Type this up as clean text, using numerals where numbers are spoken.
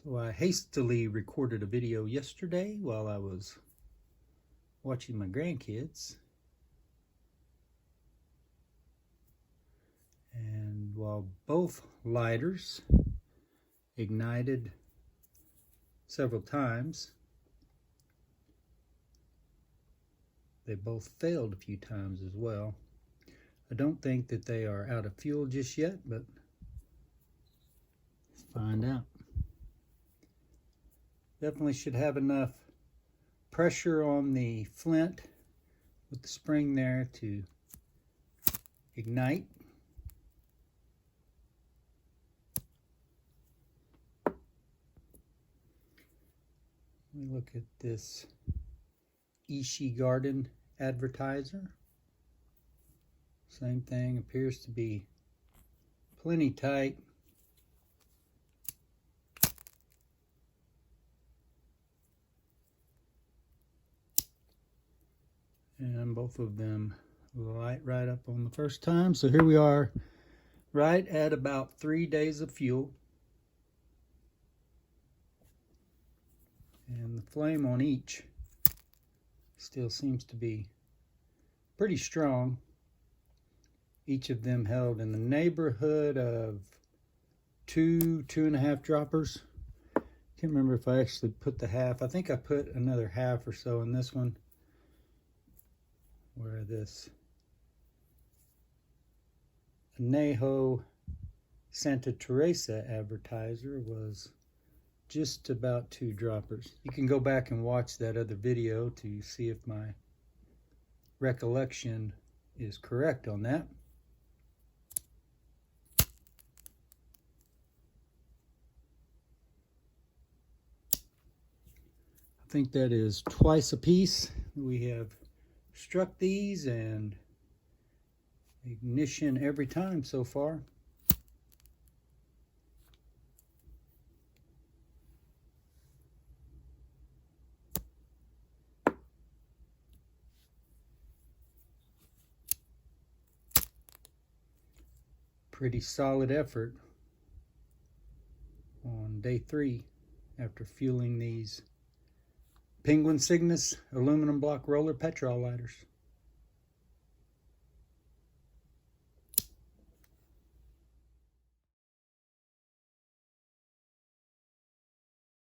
So I hastily recorded a video yesterday while I was watching my grandkids. And while both lighters ignited several times, they both failed a few times as well. I don't think that they are out of fuel just yet, but let's find out. Definitely should have enough pressure on the flint with the spring there to ignite. Let me look at this Ishii Garden advertiser. Same thing, appears to be plenty tight. And both of them light right up on the first time. So here we are, right at about 3 days of fuel. And the flame on each still seems to be pretty strong. Each of them held in the neighborhood of 2.5 droppers. Can't remember if I actually put the half. I think I put another half or so in this one, where this Anejo Santa Teresa advertiser was just about 2 droppers. You can go back and watch that other video to see if my recollection is correct on that. I think that is twice a piece. We have struck these and ignition every time so far. Pretty solid effort on day 3 after fueling these Penguin Cygnus aluminum block roller Petrol lighters.